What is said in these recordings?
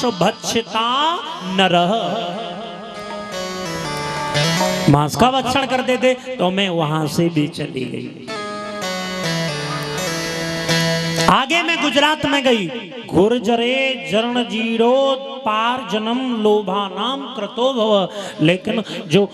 भक्षता नरः, मांस का भक्षण करते थे तो मैं वहां से भी चली गई। आगे मैं गुजरात में गई, गुर्जरे जरण जीरो पार जन्म लोभा नाम क्रतो भव। लेकिन जो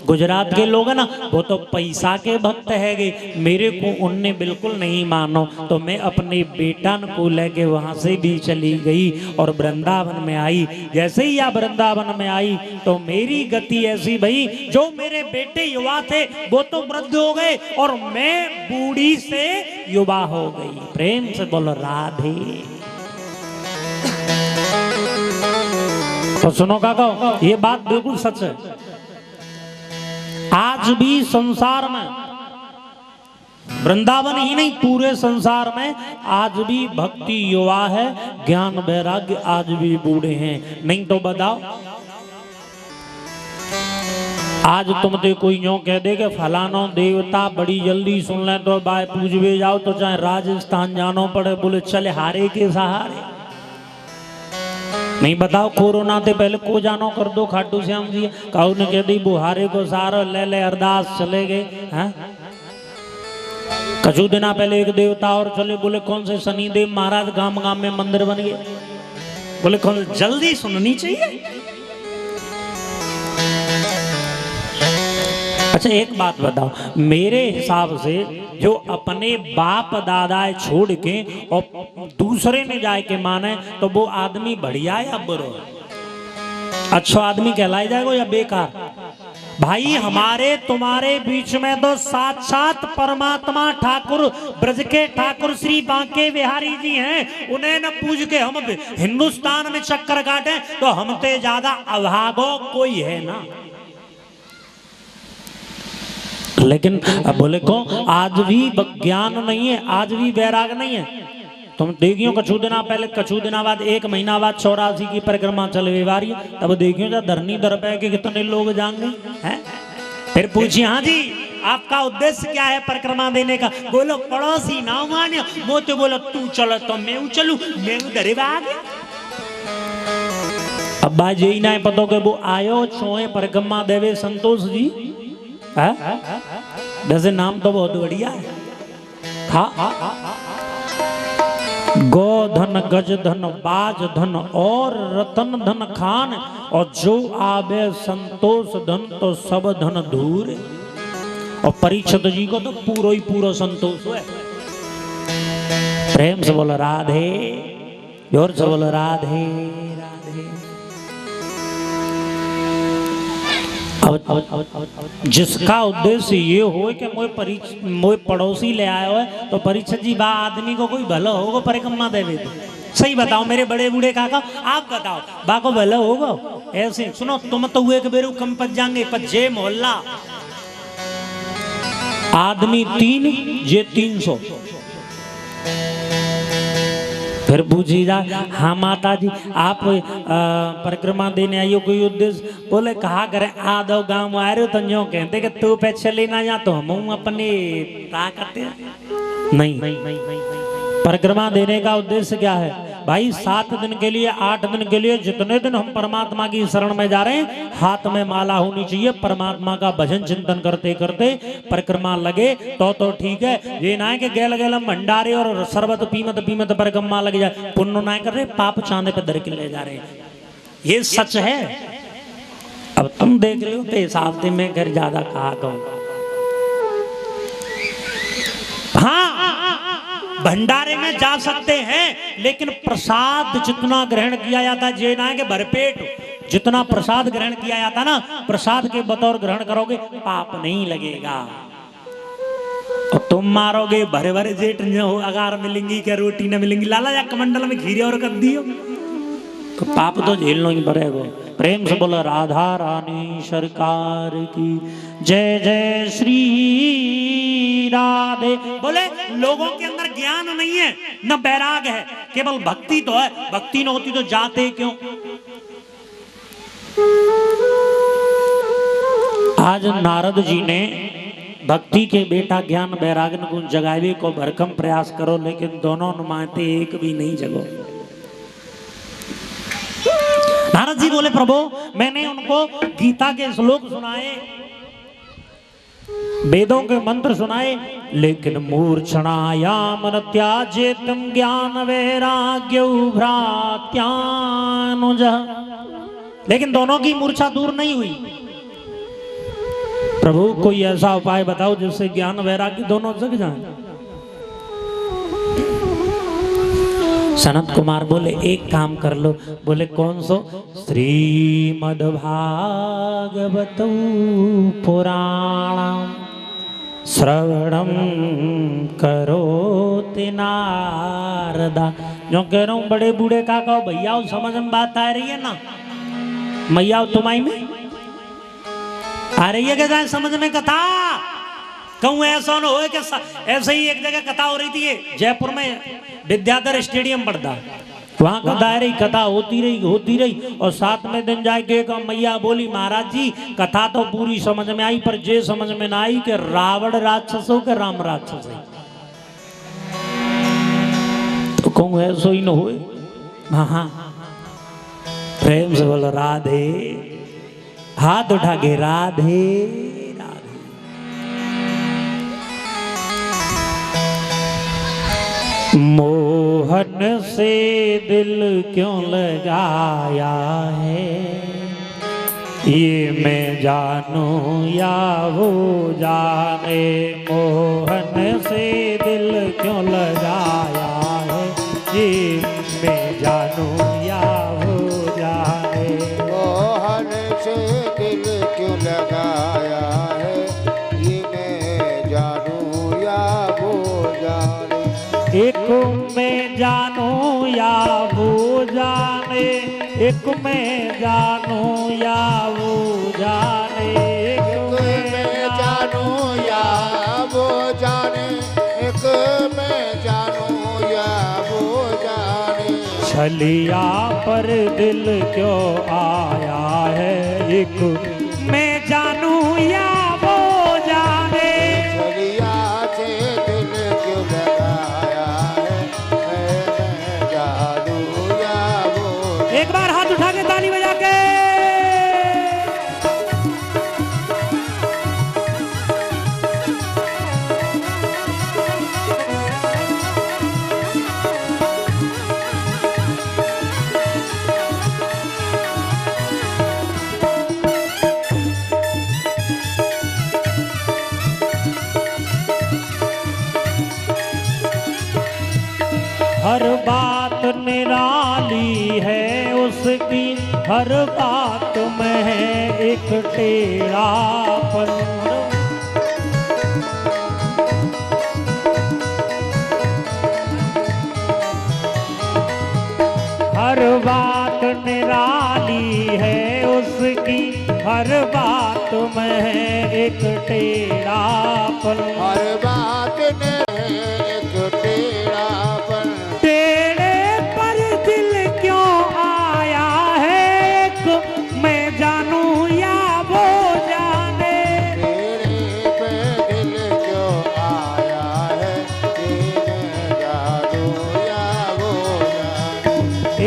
गुजरात के लोग हैं ना, वो तो पैसा के भक्त है गए, मेरे को उनने बिल्कुल नहीं मानो। तो मैं अपने बेटा को लेके वहां से भी चली गई और वृंदावन में आई। जैसे ही आप वृंदावन में आई तो मेरी गति ऐसी भई, जो मेरे बेटे युवा थे वो तो वृद्ध हो गए और मैं बूढ़ी से युवा हो गई। प्रेम से बोलो राधे। तो सुनो काका, ये बात बिल्कुल सच है। आज भी संसार में, वृंदावन ही नहीं पूरे संसार में आज भी भक्ति युवा है, ज्ञान वैराग्य आज भी बूढ़े हैं। नहीं तो बताओ, आज तुम तो कोई यूं कह दे कि फलानो देवता बड़ी जल्दी सुन ले तो बाय पूजवे जाओ, तो चाहे राजस्थान जानो पड़े, बोले चले हारे के सहारे। नहीं बताओ, कोरोना से पहले को जानो कर दो खाटू श्याम जी, काऊ ने कह दी बुहारे को सारा ले ले अरदास, चले गए हैं। कछु दिना पहले एक देवता और चले, बोले कौन से शनिदेव महाराज, गांव गांव में मंदिर बन गए, बोले कौन, जल्दी सुननी चाहिए। अच्छा एक बात बताओ, मेरे हिसाब से जो अपने बाप दादा छोड़ के और दूसरे ने जाए के माने, तो वो आदमी बढ़िया है या बुरा? अच्छा आदमी कहलाया जाएगा या बेकार? भाई हमारे तुम्हारे बीच में तो साक्षात परमात्मा ठाकुर, ब्रज के ठाकुर श्री बांके बिहारी जी हैं। उन्हें न पूज के हम हिंदुस्तान में चक्कर काटे तो हमसे ज्यादा अभागो कोई है ना। लेकिन अब बोले को आज भी ज्ञान नहीं है, आज भी वैराग नहीं है। तुम देखियो कछु दिना पहले, कछु दिना बाद, एक महीना बाद 84 की परिक्रमा चले वारी, तब देखियो जा धरनी दर पे के कितने लोग जाएंगे हैं। फिर पूछिए हाँ जी आपका उद्देश्य क्या है परिक्रमा देने का? बोलो पड़ोसी ना मानियो, वो तो बोलो तू चलो तो मैं चलू, मैं उधर भाग। अब बात यही ना पता के वो आयो छोए परिक्रमा देवे संतोष जी, वैसे नाम तो बहुत बढ़िया है। गो धन गज धन बाज धन और रतन धन खान, और जो आवे संतोष धन तो सब धन दूर। और परीक्षित जी को तो पूरा ही पूरा संतोष है। प्रेम से बोलो राधे, जोर से बोलो राधे राधे। जिसका उद्देश्य ये हो कि मोए पड़ोसी ले आयो है, तो परीक्षित जी बा आदमी को कोई भला होगा परिक्रमा देवे तो? सही बताओ मेरे बड़े बूढ़े काका, आप बताओ बा को भला होगा? ऐसे सुनो, तुम तो हुए के बेरू कम पच जाएंगे, पर जे मोहल्ला आदमी 3 जे 300। फिर पूछी जा, हाँ माता जी आप परिक्रमा देने आइयो, कोई उद्देश्य? बोले कहा करे आधो गांव आ रहे हो तो यूं कहते कि तू पैसे लेना या तो हम अपने ताकत नहीं। परिक्रमा देने का उद्देश्य क्या है भाई? 7 दिन के लिए, 8 दिन के लिए, जितने दिन हम परमात्मा की शरण में जा रहे हैं, हाथ में माला होनी चाहिए। परमात्मा का भजन चिंतन करते करते परिक्रमा लगे तो ठीक है। ये ना है कि गैल गैलम भंडारे और शरबत पीमत पीमत परिक्रमा लग जाए, पुण्य ना कर रहे, पाप चांदे पे दर के ले जा रहे हैं। ये सच है। अब तुम देख रहे हो तो हिसाब से मैं घर ज्यादा कहा कहूँ। हाँ भंडारे में जा सकते हैं, लेकिन प्रसाद जितना ग्रहण किया जाता है, जे ना है कि भरपेट जितना प्रसाद ग्रहण किया जाता ना, प्रसाद के बतौर ग्रहण करोगे पाप नहीं लगेगा। और तुम मारोगे भरे भरे जेठ अगार मिलेंगी क्या, रोटी न मिलेंगी, लाला या कमंडल में खीरे और कर दियो, तो पाप तो झेलना ही पड़ेगा। प्रेम से बोलो राधा रानी सरकार की जय जय श्री राधे। बोले लोगों के अंदर ज्ञान नहीं है न बैराग है, केवल भक्ति तो है। भक्ति न होती तो जाते क्यों? आज नारद जी ने भक्ति के बेटा ज्ञान बैरागन को जगावे को भरकम प्रयास करो, लेकिन दोनों नुमाइते एक भी नहीं जगो। नारद जी बोले प्रभु मैंने उनको गीता के श्लोक सुनाए, वेदों के मंत्र सुनाए, लेकिन मूर्छणायाम न त्याजेतम ज्ञान वैराग्य भ्रात्यानुज, लेकिन दोनों की मूर्छा दूर नहीं हुई। प्रभु कोई ऐसा उपाय बताओ जिससे ज्ञान वैराग्य दोनों जग जाएं। सनत कुमार बोले एक काम कर लो। बोले कौन सो? श्रीमद्भागवत पुराणम श्रवणम करोति नारदा। जो कह रहा हूं बड़े बूढ़े का कहो भैया समझ में बात आ रही है ना? मैया तुम्हारी में आ रही है क्या जाए समझ में कथा? कहूँ ऐसा न हो कि ऐसे ही एक जगह कथा हो रही थी जयपुर में, विद्याधर स्टेडियम पड़ता, वहां का दायरे कथा होती रही और 7वें दिन जाके मैया बोली महाराज जी कथा तो पूरी समझ में आई पर जे समझ में ना आई कि रावण राक्षस हो के राम राक्षस है। तो कहूँ ऐसा ही न हो। हाँ प्रेम से बोलो राधे, हाथ उठा के राधे राधे। मोहन से दिल क्यों लगाया है, ये मैं जानूं या वो जाने। मोहन से दिल क्यों लगाया है, ये मैं जानूं या वो जाने। मोहन से दिल क्यों लगाया है, ये मैं जानूं या वो जाने। एक मैं जानूं या वो जाने, एक मैं जानूं या वो जाने। एक मैं जानूं या वो जाने, एक मैं जानूं या वो जाने। छलिया पर दिल क्यों आया है, एक मैं जानूं या वो जाने। छलिया से दिल क्यों लगाया है, मैं जानूं या वो। एक बार हाथ उठा के ताली बजा के। हर बात निराली है उसकी, हर बात में है एक टेढ़ापन। हर बात निराली है उसकी, हर बात में है एक टेढ़ापन। हर बात में एक टेढ़ापन। टेढ़े पर दिल क्यों आया है, एक मैं जानूं या वो जाने। टेढ़े पे दिल क्यों आया है, ये मैं जानूं या वो जाने।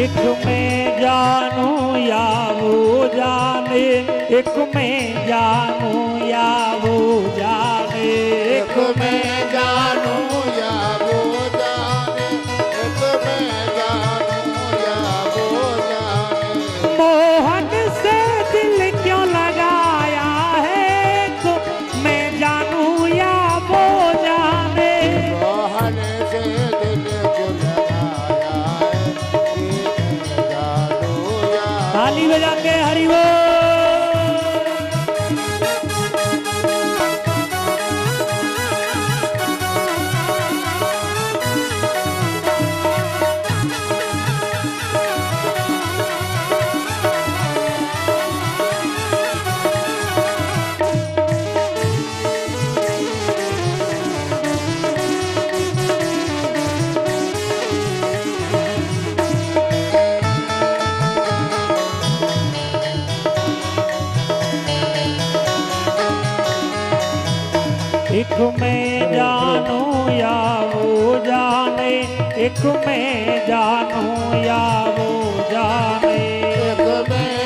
एक मैं जानूं या वो जाने, एक मैं जानूं या वो जाने। एक मैं जानूं या वो जाने, एक मैं जानूं या वो जाने। मोहन से दिल क्यों लगाया है, एक मैं जानूं या वो जाने। मोहन से दिल क्यों लगाया है, ये मैं जानूं या। ताली बजा के हरि बोल। एक मैं जानूं या वो जाने, एक मैं जानूं या वो जाने। एक मैं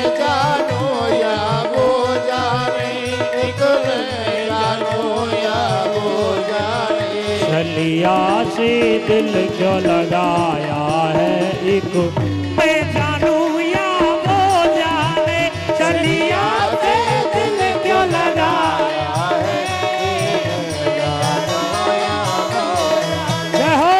छलिया से दिल क्यों लगाया है एक मैं जानू या वो जाने छलिया से दिल क्यों लगाया है जय हो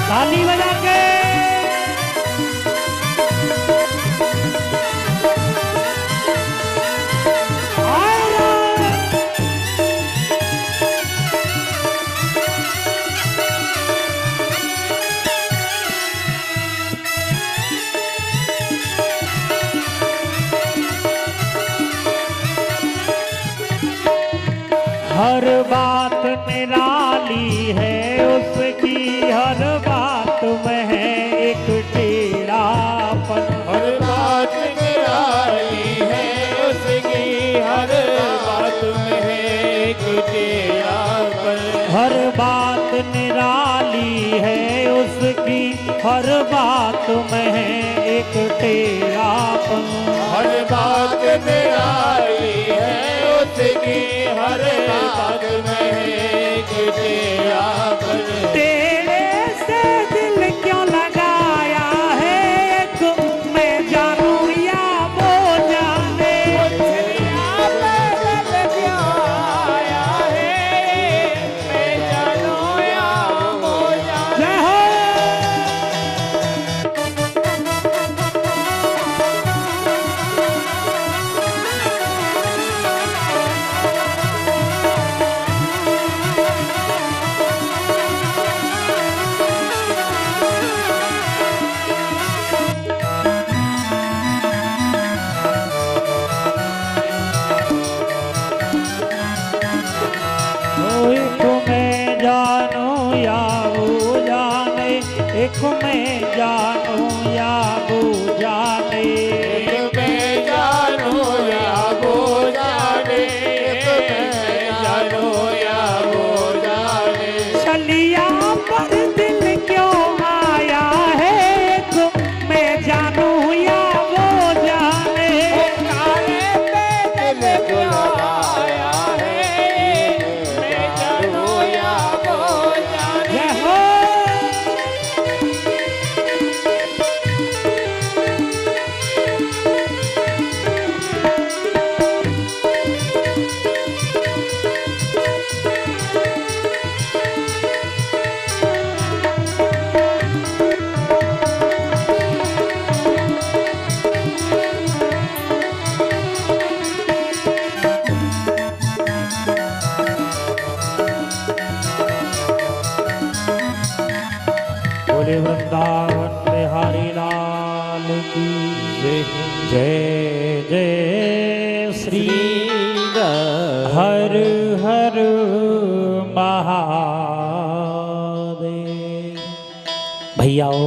ताली बजा के हर बात निराली है उसकी हर बात में है एक टेढ़ापन हर बात निराली है उसकी हर बात में है एक टेढ़ापन हर बात निराली है उसकी हर बात में है एक टेढ़ापन हर बात निराली है उसकी हर बात में एक टेढ़ापन तेरे से दिल क्यों लगाया है एक मैं जानू या वो जाने जय हो एक मैं जानू या वो जाने एक मैं जानू या वो जाने एक मैं जानू या वो जाने एक मैं जानू या वो जाने छलिया पर दिल क्यों आया है एक मैं जानू या वो जाने काले पे दिल क्यों लगाया है मैं जानू या वो जाने जय हो बोले वृंदावन बिहारी लाल की जय जय जय श्री हर हर महादेव। भैयाओ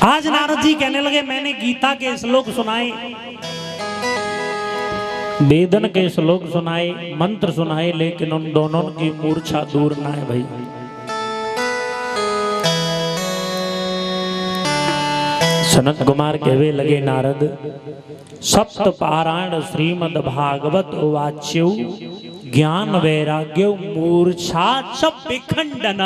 आज नारद जी कहने लगे मैंने गीता के श्लोक सुनाए वेदन के श्लोक सुनाए मंत्र सुनाए लेकिन उन दोनों की मूर्छा दूर ना है भाई। सनत कुमार कहवे लगे नारद सप्त पारायण श्रीमद् भागवत वाच्यौ ज्ञान वैराग्य मूर्छा च विखंडन।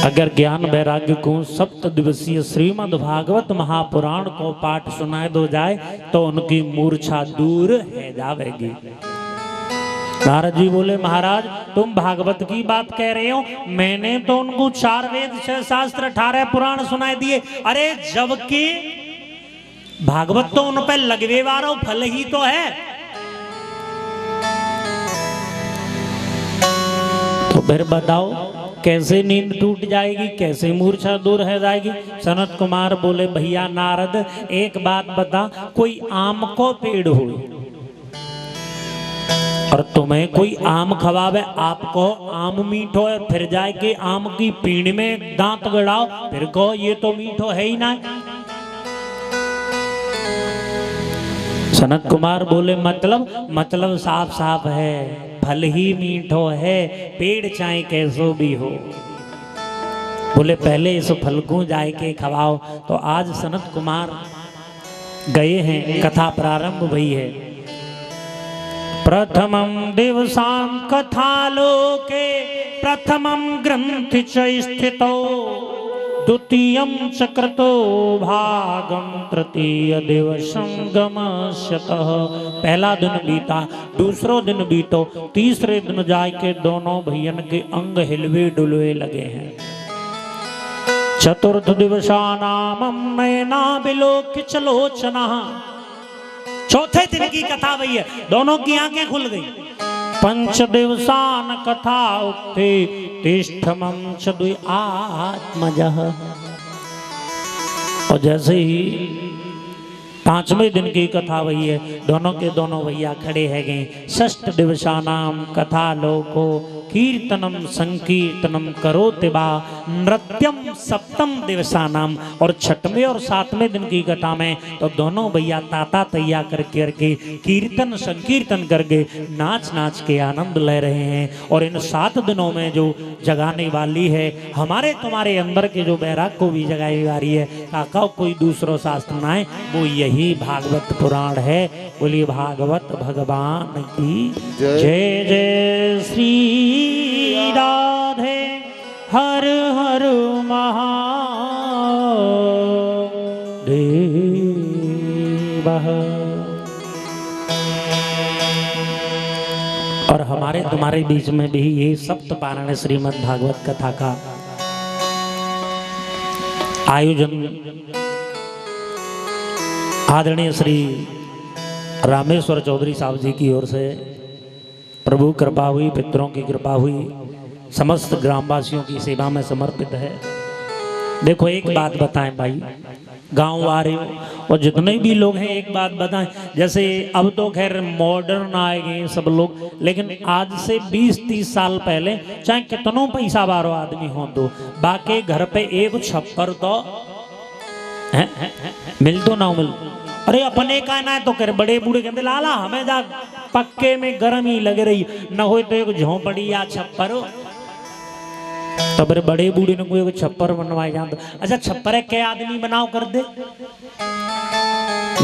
अगर ज्ञान वैराग्य को सप्त दिवसीय श्रीमद् भागवत महापुराण को पाठ सुनाए दो जाए तो उनकी मूर्छा दूर है जावेगी। नारद जी बोले महाराज तुम भागवत की बात कह रहे हो मैंने तो उनको 4 वेद 6 शास्त्र 18 पुराण सुनाए दिए। अरे जबकि भागवत तो उन पर लगवे वाला फल ही तो है। तो फिर बताओ कैसे नींद टूट जाएगी कैसे मूर्छा दूर है जाएगी। सनत कुमार बोले भैया नारद एक बात बता कोई आम को पेड़ हो और तुम्हें कोई आम खवावे आपको आम मीठो है फिर जाए के आम की पीण में दांत गड़ाओ फिर कहो ये तो मीठो है ही ना। सनत कुमार बोले मतलब साफ साफ है फल ही मीठो है पेड़ चाहे कैसो भी हो। बोले पहले इस फल को जाए के खवाओ। तो आज सनत कुमार गए हैं, कथा प्रारंभ हुई है। प्रथमं दिवसां कथालोके प्रथमं ग्रंथि च स्थितो द्वितीयं च कृतो भागं तृतीय दिवसं गमस्यतः। पहला दिन बीता, दूसरो दिन बीतो, तीसरे दिन जाके दोनों भैयन के अंग हिलवे डुलवे लगे हैं। चतुर्थ दिवसानामं नयना विलोक्य च लोचनः। चौथे दिन की कथा भई है, दोनों की आंखें खुल गई। पंच दिवसान कथा उक्ते तिष्ठमं च द्वि आत्मजः। और जैसे ही पांचवें दिन की कथा हुई है, दोनों के दोनों भैया खड़े है गए। षष्ठ दिवसानाम कथा लोको कीर्तनम संकीर्तनम करोति वा नृत्यम सप्तम दिवसानाम। और छठवें और सातवें दिन की कथा में तो दोनों भैया ताता तैया करके कीर्तन संकीर्तन करके नाच नाच के आनंद ले रहे हैं। और इन 7 दिनों में जो जगाने वाली है हमारे तुम्हारे अंदर के जो बैराग को भी जगाने वाली है, काका कोई दूसरो शास्त्र ना है, वो यही भागवत पुराण है। बोलिए भागवत भगवान की जय। जय श्री राधे हर हर महादेव। और हमारे तुम्हारे बीच में भी ये सप्तपारायण श्रीमद् भागवत कथा का आयोजन आदरणीय श्री रामेश्वर चौधरी साहब जी की ओर से प्रभु कृपा हुई, पितरों की कृपा हुई, समस्त ग्रामवासियों की सेवा में समर्पित है। देखो एक बात बताएं भाई, गांव आ रहे हो और जितने भी लोग हैं एक बात बताएं। जैसे अब तो खैर मॉडर्न आए गए सब लोग, लेकिन आज से 20-30 साल पहले चाहे कितनों पैसा वारो आदमी हो तो बाकी घर पे एक छप्पर तो मिल तो ना मिल। अरे अपने का ना तो कर बड़े बूढ़े कहते लाला हमें जा पक्के में गर्मी लग रही न हो तो एक झोंपड़ी या छप्पर हो। तो फिर बड़े बूढ़े ने कोई छप्पर बनवाए जान। अच्छा छप्पर है क्या आदमी बनाओ कर दे,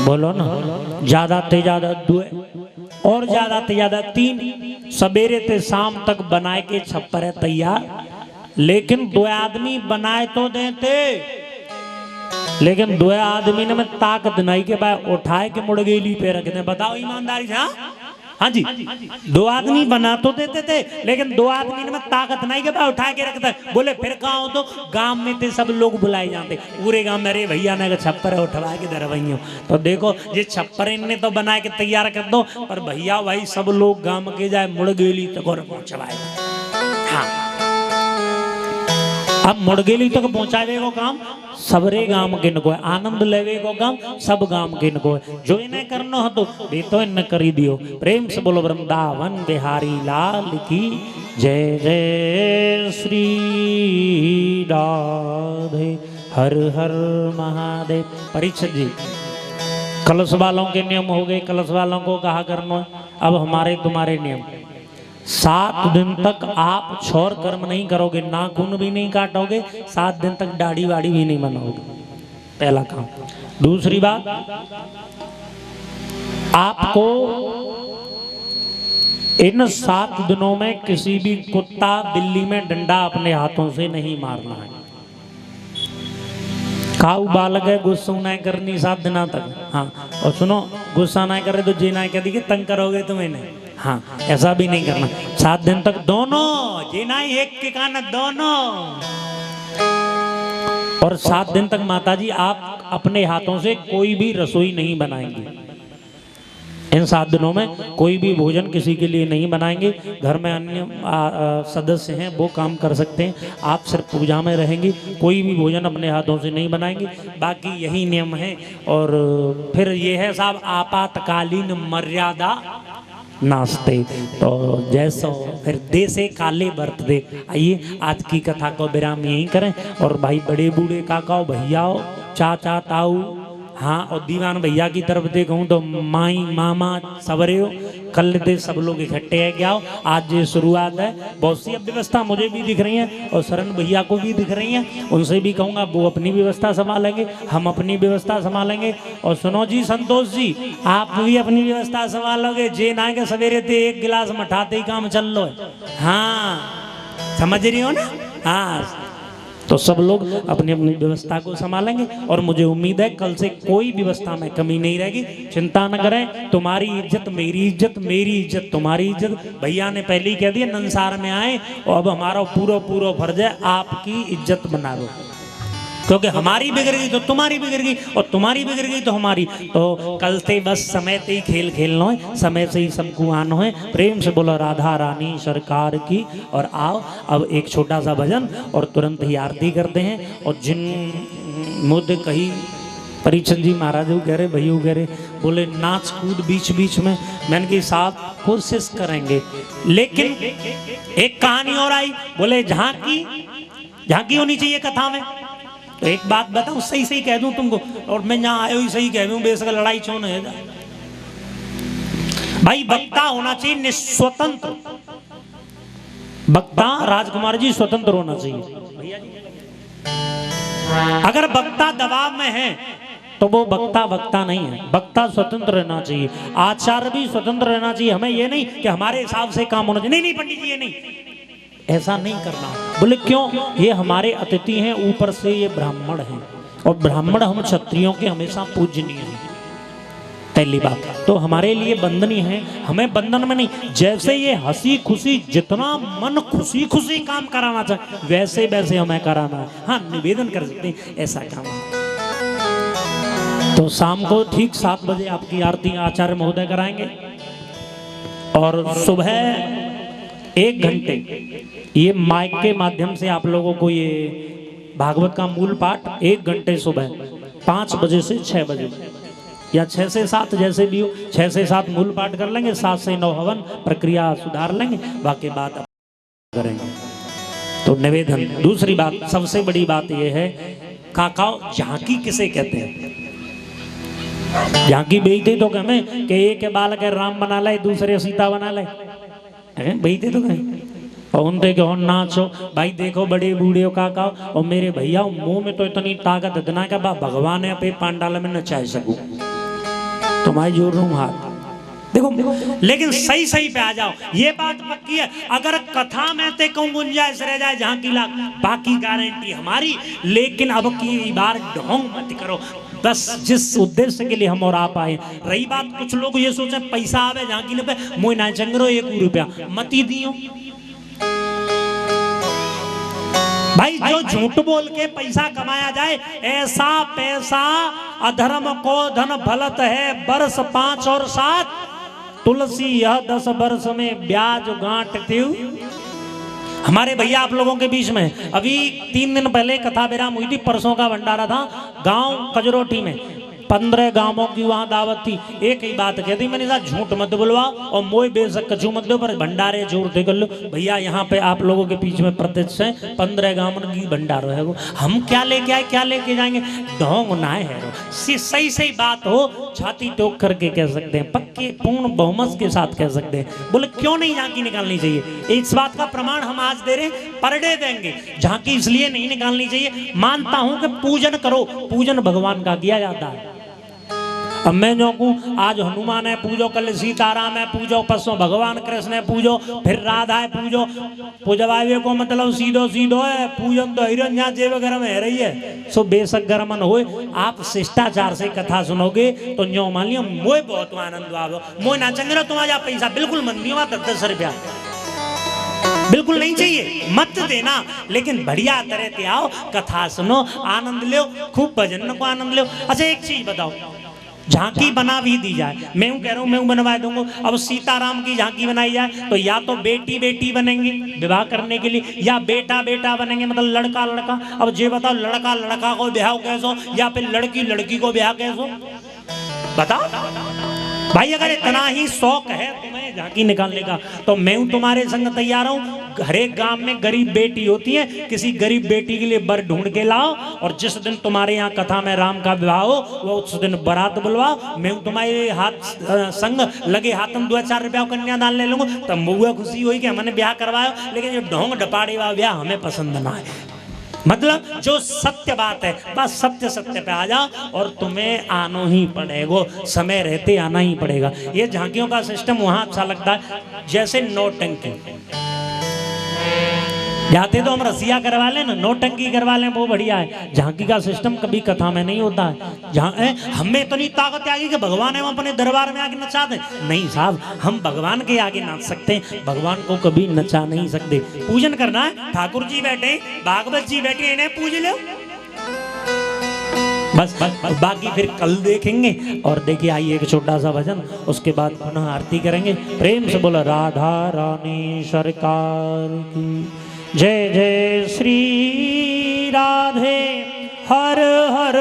बोलो ना। ज्यादा ते ज्यादा 2 और ज्यादा ते ज्यादा 3 सवेरे ते शाम तक बनाए के छप्पर है तैयार। लेकिन 2 आदमी बनाए तो देते, लेकिन 2 आदमी ने में ताकत नहीं के बाद उठाए के मुड़गेली पे रख दे। बताओ ईमानदारी से। हाँ जी 2 आदमी बना तो देते थे, लेकिन 2 आदमी में ताकत नहीं के बाद उठा के रखता है। बोले फिर कहाँ हो तो गांव में थे सब लोग बुलाए जाते, पूरे गांव में अरे भैया ने छप्पर उठवा के दरवाइयों। तो देखो ये छप्पर इनने तो बना के तैयार कर दो, पर भैया भाई सब लोग गांव के जाए मुड़गेली तक और पहुंचवाए। हाँ अब मुड़गेली तक पहुंचावे को काम सबरे गांव के नको है, आनंद लेवे को काम सब गांव के नको है। जो इन्हें करना हो तो वे तो इन्हें करी दियो। प्रेम से बोलो वृंदावन बिहारी लाल की जय। जय श्री राधे हर हर महादेव। परीक्षित जी कलश वालों के नियम हो गए, कलश वालों को कहा करना है। अब हमारे तुम्हारे नियम 7 दिन तक आप छोर कर्म नहीं करोगे, नाखून भी नहीं काटोगे, 7 दिन तक दाढ़ी वाड़ी भी नहीं बनाओगे, पहला काम। दूसरी बात, आपको इन 7 दिनों में किसी भी कुत्ता बिल्ली में डंडा अपने हाथों से नहीं मारना है। खाऊ बालक है गुस्सा नहीं करनी 7 दिनों तक। हाँ और सुनो, गुस्सा नहीं करे तो जी नहीं कह दी कि तंग करोगे तुम्हें नहीं। हाँ ऐसा भी नहीं करना। 7 दिन तक दोनों जी नहीं, एक के कान दोनों। और 7 दिन तक माताजी आप अपने हाथों से कोई भी रसोई नहीं बनाएंगे। इन 7 दिनों में कोई भी भोजन किसी के लिए नहीं बनाएंगे। घर में अन्य सदस्य हैं वो काम कर सकते हैं, आप सिर्फ पूजा में रहेंगे। कोई भी भोजन अपने हाथों से नहीं बनाएंगे, बाकी यही नियम है। और फिर ये है साहब आपातकालीन मर्यादा नाश्ते। तो जैसो फिर देसे काले व्रत दे। आइए आज की कथा को विराम यहीं करें। और भाई बड़े बूढ़े काकाओ भैयाओ चाचा ताऊ, हाँ और दीवान भैया की तरफ देखूँ तो माई मामा सबरे हो कल दे सब लोग इकट्ठे है क्या हो, आज ये शुरुआत है। बहुत सी अब व्यवस्था मुझे भी दिख रही है और शरण भैया को भी दिख रही है, उनसे भी कहूँगा वो अपनी व्यवस्था संभालेंगे, हम अपनी व्यवस्था संभालेंगे। और सुनो जी संतोष जी, आप भी अपनी व्यवस्था संभालोगे, जे ना के सवेरे थे एक गिलास मठाते ही काम चल लो है। हाँ समझ रही हो ना। हाँ तो सब लोग अपनी अपनी व्यवस्था को संभालेंगे और मुझे उम्मीद है कल से कोई व्यवस्था में कमी नहीं रहेगी। चिंता न करें, तुम्हारी इज्जत मेरी इज्जत, मेरी इज्जत तुम्हारी इज्जत। भैया ने पहले ही कह दिया नंसार में आए और अब हमारा पूरा पूरा फर्ज है आपकी इज्जत बना लो, क्योंकि हमारी बिगड़ गई तो तुम्हारी बिगड़ गई और तुम्हारी बिगड़ गई तो हमारी। तो कल से बस समय से ही खेल खेलना है, समय से ही सबको आना है। प्रेम से बोलो राधा रानी सरकार की। और आओ अब एक छोटा सा भजन और तुरंत ही आरती करते हैं। और जिन मुद्दे कही परीक्षण जी महाराज कह रहे, भैया कह रहे, बोले नाच कूद बीच बीच में, मैंने कहा साथ कोशिश करेंगे। लेकिन एक कहानी और आई, बोले झांकी होनी चाहिए कथा में। तो एक बात बताऊं, सही सही कह दूं तुमको, और मैं यहाँ आयो ही सही कह दूं, बेशक लड़ाई छोड़ है भाई। वक्ता होना चाहिए निस्वतंत्र, वक्ता राजकुमार जी स्वतंत्र होना चाहिए। अगर वक्ता दबाव में है तो वो वक्ता नहीं है। वक्ता स्वतंत्र रहना चाहिए, आचार्य भी स्वतंत्र रहना चाहिए। हमें ये नहीं कि हमारे हिसाब से काम होना चाहिए, नहीं पंडित जी ये नहीं, ऐसा नहीं करना। बोले क्यों? ये हमारे अतिथि हैं, ऊपर से ये ब्राह्मण हैं और ब्राह्मण हम क्षत्रियों के हमेशा पूजनीय हैं। पहली बात तो हमारे लिए बंधनीय है, हमें बंधन में नहीं। जैसे ये हंसी खुशी, जितना मन खुशी खुशी काम कराना चाहे वैसे वैसे हमें कराना है। हाँ निवेदन कर सकते हैं ऐसा काम। तो शाम को ठीक 7 बजे आपकी आरती आचार्य महोदय कराएंगे और सुबह 1 घंटे ये माइक के माध्यम से आप लोगों को ये भागवत का मूल पाठ 1 घंटे सुबह 5 बजे से 6 बजे या 6 से 7 जैसे भी हो, 6 से 7 मूल पाठ कर लेंगे, 7 से 9 हवन प्रक्रिया सुधार लेंगे, बाकी बात करेंगे। तो निवेदन। दूसरी बात, सबसे बड़ी बात यह है, काकाओ झांकी किसे कहते हैं? झांकी बेचते तो हमें कि एक के बाल के राम बना ले, दूसरे सीता बना ले, बेचते तो कहें और उनते के नाचो भाई। देखो बड़े बूढ़े काका और मेरे भैया मुंह में तो इतनी ताकत इतना का भगवान है पे पांडाल में नचा सकूं, तुम्हारी जोड़ रूम हाथ देखो। लेकिन सही सही पे आ जाओ, ये बात पक्की है। अगर कथा में ते कहूँ गुंजाइश रह जाए जहाँ की लाख, बाकी गारंटी हमारी। लेकिन अब की बार ढोंग मत करो, बस जिस उद्देश्य के लिए हम और आप आए। रही बात, कुछ लोग ये सोचे पैसा आवे झांकी पे मोह ना चंगरो 1 रुपया मती दियो। भाई जो झूठ बोल के पैसा कमाया जाए, ऐसा पैसा अधर्म को धन फलत है वर्ष 5 और 7, तुलसी यह 10 वर्ष में ब्याज गांठ त्यू। हमारे भैया आप लोगों के बीच में अभी 3 दिन पहले कथा विराम हुई थी, परसों का भंडारा था गांव कजरोटी में। 15 गांवों की वहां दावत थी। एक ही बात कहती, मैंने कहा झूठ मत बुलवाओ और मोई बेशक कछू मत दो, पर भंडारे जोर दे कर लो। भैया यहाँ पे आप लोगों के बीच में प्रत्यक्ष है 15 गांवों की भंडारो है वो। हम क्या लेके आए, क्या लेके जाएंगे? ढोंग ना है। सही सही बात हो छाती टोक करके कह सकते हैं, पक्के पूर्ण बहुमत के साथ कह सकते हैं। बोले क्यों नहीं झांकी निकालनी चाहिए? इस बात का प्रमाण हम आज दे रहे, पर डे देंगे। झांकी इसलिए नहीं निकालनी चाहिए, मानता हूं कि पूजन करो, पूजन भगवान का किया जाता है। अब मैं जो कहूँ आज हनुमान है पूजो, कल सीताराम है पूजो, परसों भगवान कृष्ण है पूजो, फिर राधा है पूजो। पूजवावे को मतलब सीधो सीधो है, पूजन तो हिरन यहाँ जेब गर्म है रही है। सो बेशक गर्मन हो, आप शिष्टाचार से कथा सुनोगे तो जो मान लियो मोह बहुत आनंद आवो। मोह ना चंगरो तुम्हारा पैसा बिल्कुल मन नहीं हुआ, 10 रुपया बिल्कुल नहीं चाहिए, मत देना। लेकिन बढ़िया तरह से आओ, कथा सुनो, आनंद लो, खूब भजन को आनंद लो। अच्छा एक चीज बताओ, झांकी बना भी दी जाए, मैं कह रहा हूँ मैं बनवा दूंगा। अब सीताराम की झांकी बनाई जाए तो या तो बेटी बेटी बनेंगे विवाह करने के लिए, या बेटा बेटा बनेंगे मतलब लड़का लड़का। अब ये बताओ लड़का लड़का को ब्याह कैसो या फिर लड़की लड़की को ब्याह कैसो? बताओ। भाई अगर इतना ही शौक है तुम्हें झांकी निकालने का तो मैं हूं तुम्हारे संग तैयार हूं। हर एक गांव में गरीब बेटी होती है, किसी गरीब बेटी के लिए बर ढूंढ के लाओ और जिस दिन तुम्हारे यहाँ कथा में राम का विवाह हो वो उस दिन बारात बुलवाओ। मैं हूं तुम्हारे हाथ संग लगे हाथ में 2-4 रुपया कन्यादान ले लूंगा। तब मुआ खुशी हुई कि हमने ब्याह करवाया, लेकिन जो ढोंग डपाड़े वाला ब्याह हमें पसंद ना है। मतलब जो सत्य बात है बस सत्य सत्य पे आ जाओ और तुम्हें आना ही पड़ेगा, समय रहते आना ही पड़ेगा। ये झांकियों का सिस्टम वहां अच्छा लगता है जैसे नौटंकी। जाते तो हम रसिया करवा लें ना, नौटंकी करवा लें वो बढ़िया है। झांकी का सिस्टम कभी कथा में नहीं होता है। जहाँ हमें इतनी ताकत आ गई कि भगवान हम अपने दरबार में आके नचा दें। नहीं साहब, हम भगवान के आगे नाच सकते हैं, भगवान को कभी नचा नहीं सकते। पूजन करना है, ठाकुर जी बैठे, भागवत जी बैठे, इन्हें पूज लो बस। बाकी फिर कल देखेंगे। और देखिए आइए एक छोटा सा भजन, उसके बाद पुनः आरती करेंगे। प्रेम से बोला राधा रानी सरकार की जय। जय श्री राधे हर हर